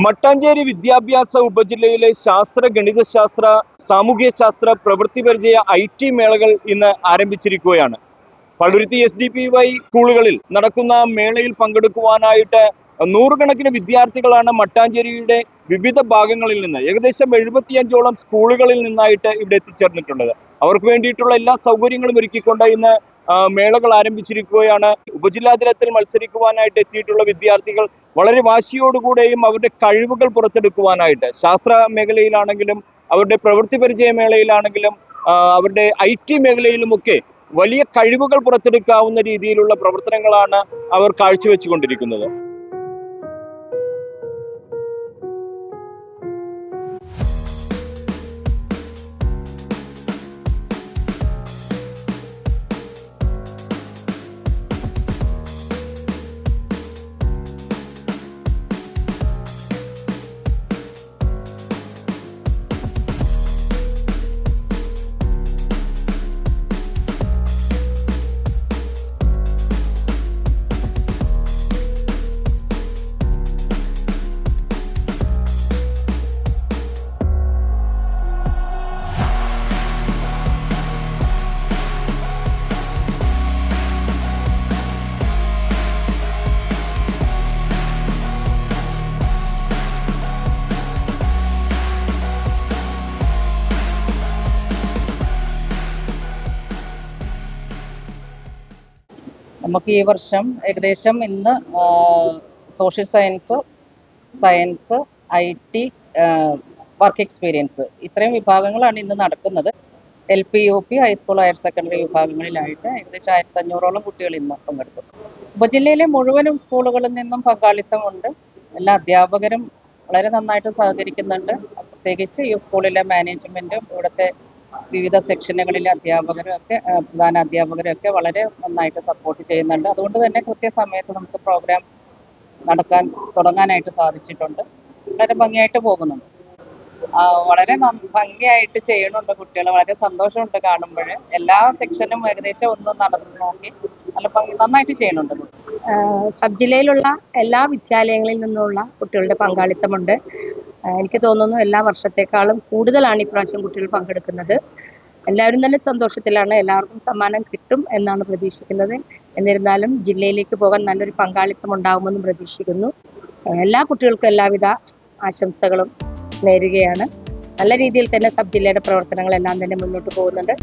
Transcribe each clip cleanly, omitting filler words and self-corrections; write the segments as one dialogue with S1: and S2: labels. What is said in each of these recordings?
S1: മട്ടാഞ്ചേരി വിദ്യാഭ്യാസ ഉപജില്ലയിലെ ശാസ്ത്ര, ഗണിതശാസ്ത്ര, സാമൂഹ്യശാസ്ത്ര, പ്രവൃത്തിപരിചയ IT മേളകൾ ഇന്ന് ആരംഭിച്ചിരിക്കുകയാണ്. പള്ളുരുത്തി SDPY സ്കൂളുകളിൽ നടക്കുന്ന മേളയിൽ പങ്കെടുക്കുവാനായിട്ട് നൂറുകണക്കിന് വിദ്യാർത്ഥികളാണ് മട്ടാഞ്ചേരിയുടെ വിവിധ ഭാഗങ്ങളിൽ നിന്ന്, ഏകദേശം 75ഓളം സ്കൂളുകളിൽ നിന്നായിട്ട് ഇവിടെ എത്തിച്ചേർന്നിട്ടുള്ളത്. അവർക്ക് വേണ്ടിയിട്ടുള്ള എല്ലാ സൗകര്യങ്ങളും ഒരുക്കിക്കൊണ്ട് ഇന്ന് മേളകൾ ആരംഭിച്ചിരിക്കുകയാണ്. ഉപജില്ലാതലത്തിൽ മത്സരിക്കുവാനായിട്ട് എത്തിയിട്ടുള്ള വിദ്യാർത്ഥികൾ വളരെ വാശിയോടുകൂടെയും അവരുടെ കഴിവുകൾ പുറത്തെടുക്കുവാനായിട്ട്, ശാസ്ത്ര മേഖലയിലാണെങ്കിലും അവരുടെ പ്രവൃത്തി പരിചയ മേളയിലാണെങ്കിലും അവരുടെ IT മേഖലയിലുമൊക്കെ വലിയ കഴിവുകൾ പുറത്തെടുക്കാവുന്ന രീതിയിലുള്ള പ്രവർത്തനങ്ങളാണ് അവർ കാഴ്ചവെച്ചുകൊണ്ടിരിക്കുന്നത്.
S2: നമുക്ക് ഈ വർഷം ഏകദേശം ഇന്ന് social science, IT, work experience ഇത്രയും വിഭാഗങ്ങളാണ് ഇന്ന് നടക്കുന്നത്. LP, UP, high school, higher secondary വിഭാഗങ്ങളിലായിട്ട് ഏകദേശം 1500ഓളം കുട്ടികൾ ഇന്ന് പങ്കെടുത്തു. ഉപജില്ലയിലെ മുഴുവനും സ്കൂളുകളിൽ നിന്നും പങ്കാളിത്തമുണ്ട്. എല്ലാ അധ്യാപകരും വളരെ നന്നായിട്ട് സഹകരിക്കുന്നുണ്ട്. പ്രത്യേകിച്ച് ഈ സ്കൂളിലെ മാനേജ്മെൻറ്റും ഇവിടുത്തെ വിവിധ സെക്ഷനുകളിലെ അധ്യാപകരും ഒക്കെ, പ്രധാന അധ്യാപകരും ഒക്കെ വളരെ നന്നായിട്ട് സപ്പോർട്ട് ചെയ്യുന്നുണ്ട്. അതുകൊണ്ട് തന്നെ കൃത്യസമയത്ത് നമുക്ക് പ്രോഗ്രാം തുടങ്ങാനായിട്ട് സാധിച്ചിട്ടുണ്ട്. വളരെ ഭംഗിയായിട്ട് പോകുന്നുണ്ട്. വളരെ ഭംഗിയായിട്ട് ചെയ്യണുണ്ട് കുട്ടികൾ. വളരെ സന്തോഷമുണ്ട് കാണുമ്പോൾ. എല്ലാ സെക്ഷനും ഏകദേശം ഒന്ന് നടന്നു നോക്കി നല്ല നന്നായിട്ട് ചെയ്യുന്നുണ്ട്.
S3: സബ് ജില്ലയിലുള്ള എല്ലാ വിദ്യാലയങ്ങളിൽ നിന്നുള്ള കുട്ടികളുടെ പങ്കാളിത്തമുണ്ട്. എനിക്ക് തോന്നുന്നു എല്ലാ വർഷത്തേക്കാളും കൂടുതലാണ് ഇപ്രാവശ്യം കുട്ടികൾ പങ്കെടുക്കുന്നത്. എല്ലാവരും നല്ല സന്തോഷത്തിലാണ്. എല്ലാവർക്കും സമ്മാനം കിട്ടും എന്നാണ് പ്രതീക്ഷിക്കുന്നത്. എന്നിരുന്നാലും ജില്ലയിലേക്ക് പോകാൻ നല്ലൊരു പങ്കാളിത്തം ഉണ്ടാകുമെന്ന് പ്രതീക്ഷിക്കുന്നു. എല്ലാ കുട്ടികൾക്കും എല്ലാവിധ ആശംസകളും നേരുകയാണ്. നല്ല രീതിയിൽ തന്നെ സബ് ജില്ലയുടെ പ്രവർത്തനങ്ങളെല്ലാം തന്നെ മുന്നോട്ട് പോകുന്നുണ്ട്.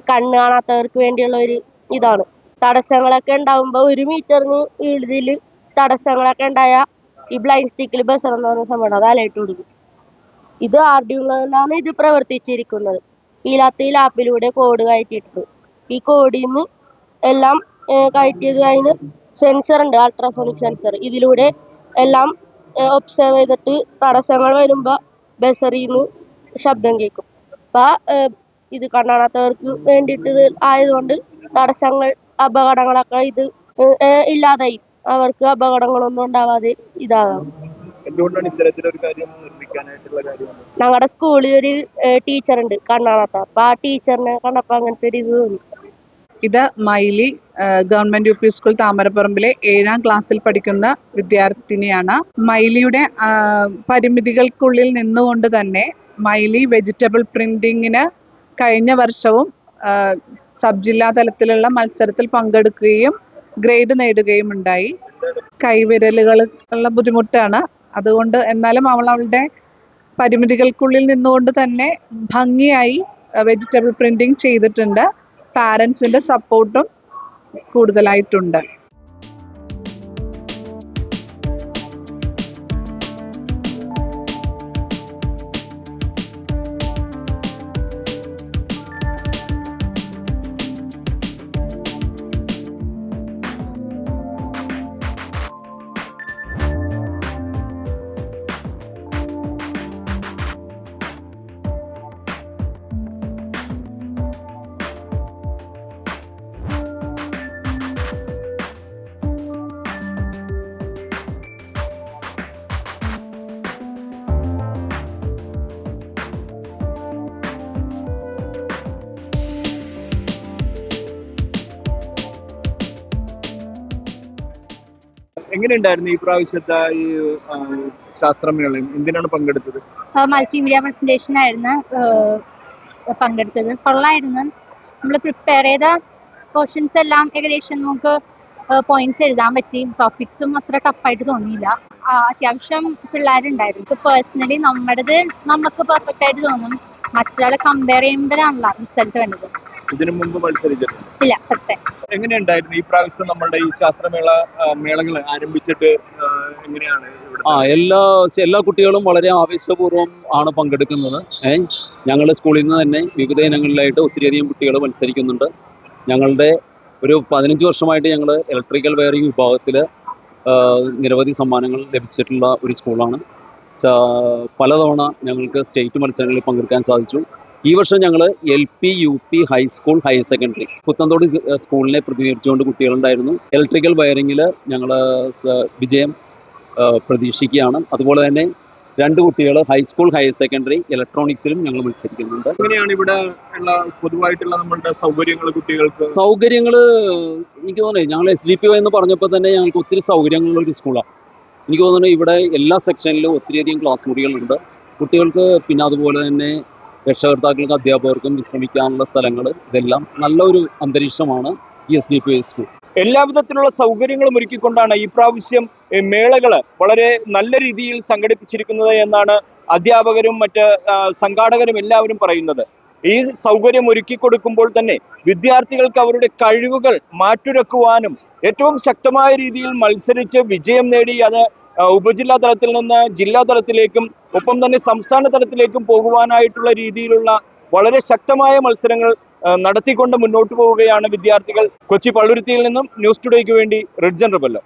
S4: കണ്ണ് കാണാത്തവർക്ക് വേണ്ടിയുള്ള ഒരു ഇതാണ്. തടസ്സങ്ങളൊക്കെ ഉണ്ടാവുമ്പോൾ 1 മീറ്ററിന് ഇതിൽ തടസ്സങ്ങളൊക്കെ ഉണ്ടായ ഈ ബ്ലൈൻഡ് സ്റ്റിക്കിൽ ബസർ എന്ന് പറയുന്ന സംഭവം അത് അലേർട്ട് കൊടുക്കും. ഇത് ആർഡിനോയിലാണ് ഇത് പ്രവർത്തിച്ചിരിക്കുന്നത്. ഈ ലാപ്പിലൂടെ കോഡ് കയറ്റിയിട്ടുണ്ട്. ഈ കോഡിൽ നിന്ന് എല്ലാം കയറ്റിയത് കഴിഞ്ഞ് സെൻസർ ഉണ്ട്, അൾട്രാസോണിക് സെൻസർ. ഇതിലൂടെ എല്ലാം ഒബ്സർവ് ചെയ്തിട്ട് തടസ്സങ്ങൾ വരുമ്പോൾ ബസറിൽ നിന്ന് ശബ്ദം കേൾക്കും. അപ്പം ഇത് കാണാത്തവർക്ക് വേണ്ടിയിട്ട് ആയതുകൊണ്ട് തടസ്സങ്ങൾ, അപകടങ്ങളൊക്കെ ഇത് ഇല്ലാതായി. അവർക്ക് അപകടങ്ങളൊന്നും ഉണ്ടാവാതെ ഇതാകാം.
S1: എന്തുകൊണ്ടാണ് ഇത്തരത്തിലൊരു കാര്യം നിർമ്മിക്കാനായിട്ടുള്ള കാര്യം?
S4: ഞങ്ങളുടെ സ്കൂളിൽ ഒരു ടീച്ചർ ഉണ്ട് കണ്ണാണത്ത, അപ്പൊ ആ ടീച്ചറിനെ കണ്ടപ്പോ അങ്ങനത്തെ ഒരു ഇത് തോന്നി.
S5: ഇത് മൈലി ഗവൺമെന്റ് യു പി സ്കൂൾ താമരപ്പറമ്പിലെ 7ാം ക്ലാസ്സിൽ പഠിക്കുന്ന വിദ്യാർത്ഥിനിയാണ്. മൈലിയുടെ പരിമിതികൾക്കുള്ളിൽ നിന്നുകൊണ്ട് തന്നെ മൈലി വെജിറ്റബിൾ പ്രിന്റിങ്ങിന് കഴിഞ്ഞ വർഷവും സബ് ജില്ലാ തലത്തിലുള്ള മത്സരത്തിൽ പങ്കെടുക്കുകയും ഗ്രേഡ് നേടുകയും ഉണ്ടായി. കൈവിരലുകളുള്ള ബുദ്ധിമുട്ടാണ്, അതുകൊണ്ട് എന്നാലും അവളുടെ പരിമിതികൾക്കുള്ളിൽ നിന്നുകൊണ്ട് തന്നെ ഭംഗിയായി വെജിറ്റബിൾ പ്രിന്റിങ് ചെയ്തിട്ടുണ്ട്. പാരൻസിന്റെ സപ്പോർട്ടും കൂടുതലായിട്ടുണ്ട്.
S1: എങ്ങനെയുണ്ടായിരുന്നു ഈ പ്രാവശ്യത്തെ ഈ ശാസ്ത്രമേളയും? എന്തിനാണ് പങ്കെടുത്തത്?
S6: മൾട്ടിമീഡിയ പ്രസന്റേഷൻ ആയിരുന്നു പങ്കെടുത്തത്. കൊള്ളായിരുന്നു. നമ്മൾ പ്രിപ്പയർ ചെയ്ത പോർഷൻസ് എല്ലാം ഏകദേശം നമുക്ക് പോയിന്റ്സ് എഴുതാൻ പറ്റി. ടോപ്പിക്സും അത്ര ടഫായിട്ട് തോന്നിയില്ല. അത്യാവശ്യം പിള്ളേരുണ്ടായിരുന്നു. പേഴ്സണലി നമുക്ക് പെർഫെക്റ്റ് ആയിട്ട് തോന്നും. മറ്റൊരാളെ കമ്പയർ ചെയ്യുമ്പോഴാണല്ലോ റിസൾട്ട് വേണ്ടത്.
S1: ഇതിനു മുമ്പ് മത്സരിച്ചിട്ടുണ്ട്?
S6: ഇല്ല, സത്യം.
S1: എങ്ങനെയുണ്ടായിരുന്നു ഈ പ്രാവശ്യം നമ്മളുടെ ഈ മേളകൾ ആരംഭിച്ചിട്ട്? എങ്ങനെയാണ്
S7: എല്ലാ കുട്ടികളും വളരെ ആവേശപൂർവ്വം ആണ് പങ്കെടുക്കുന്നത്. ഞങ്ങളുടെ സ്കൂളിൽ നിന്ന് തന്നെ വിവിധ ഇനങ്ങളിലായിട്ട് ഒത്തിരിയധികം കുട്ടികൾ മത്സരിക്കുന്നുണ്ട്. ഞങ്ങളുടെ ഒരു 15 വർഷമായിട്ട് ഞങ്ങൾ ഇലക്ട്രിക്കൽ വയറിംഗ് വിഭാഗത്തിൽ നിരവധി സമ്മാനങ്ങൾ ലഭിച്ചിട്ടുള്ള ഒരു സ്കൂളാണ്. പലതവണ ഞങ്ങൾക്ക് സ്റ്റേറ്റ് മത്സരങ്ങളിൽ പങ്കെടുക്കാൻ സാധിച്ചു. ഈ വർഷം ഞങ്ങൾ LP, UP, high school, higher secondary Puthenthode സ്കൂളിനെ പ്രതിനിധീകരിച്ചുകൊണ്ട് കുട്ടികളുണ്ടായിരുന്നു. ഇലക്ട്രിക്കൽ വയറിങ്ങിൽ ഞങ്ങൾ വിജയം പ്രതീക്ഷിക്കുകയാണ്. അതുപോലെ തന്നെ 2 കുട്ടികൾ ഹൈസ്കൂൾ, ഹയർ സെക്കൻഡറി ഇലക്ട്രോണിക്സിലും ഞങ്ങൾ മത്സരിക്കുന്നുണ്ട്.
S1: എങ്ങനെയാണ് ഇവിടെ ഉള്ള പൊതുവായിട്ടുള്ള നമ്മളുടെ സൗകര്യങ്ങൾ?
S7: സൗകര്യങ്ങൾ എനിക്ക് തോന്നുന്നത് ഞങ്ങൾ SDPY എന്ന് പറഞ്ഞപ്പോൾ തന്നെ ഞങ്ങൾക്ക് ഒത്തിരി സൗകര്യങ്ങളുള്ള ഒരു സ്കൂളാണ്. എനിക്ക് തോന്നുന്നു ഇവിടെ എല്ലാ സെക്ഷനിലും ഒത്തിരിയധികം ക്ലാസ് മുറികളുണ്ട് കുട്ടികൾക്ക്. പിന്നെ അതുപോലെ തന്നെ രക്ഷകർത്താക്കൾക്കും അധ്യാപകർക്കും വിശ്രമിക്കാനുള്ള സ്ഥലങ്ങൾ, ഇതെല്ലാം നല്ലൊരു അന്തരീക്ഷമാണ് ഈ SDPY സ്കൂൾ.
S1: എല്ലാവിധത്തിലുള്ള സൗകര്യങ്ങളും ഒരുക്കിക്കൊണ്ടാണ് ഈ പ്രാവശ്യം മേളകള് വളരെ നല്ല രീതിയിൽ സംഘടിപ്പിച്ചിരിക്കുന്നത് എന്നാണ് അധ്യാപകരും മറ്റ് സംഘാടകരും എല്ലാവരും പറയുന്നത്. ഈ സൗകര്യം ഒരുക്കി കൊടുക്കുമ്പോൾ തന്നെ വിദ്യാർത്ഥികൾക്ക് അവരുടെ കഴിവുകൾ മാറ്റുരക്കുവാനും ഏറ്റവും ശക്തമായ രീതിയിൽ മത്സരിച്ച് വിജയം നേടി അത് ഉപജില്ലാ തലത്തിൽ നിന്ന് ജില്ലാ തലത്തിലേക്കും ഒപ്പം തന്നെ സംസ്ഥാന തലത്തിലേക്കും പോകുവാനായിട്ടുള്ള രീതിയിലുള്ള വളരെ ശക്തമായ മത്സരങ്ങൾ നടത്തിക്കൊണ്ട് മുന്നോട്ട് പോവുകയാണ് വിദ്യാർത്ഥികൾ. കൊച്ചി പള്ളുരുത്തിയിൽ നിന്നും ന്യൂസ് ടുഡേക്ക് വേണ്ടി റിഡ്ജൻ റബല്ലോ.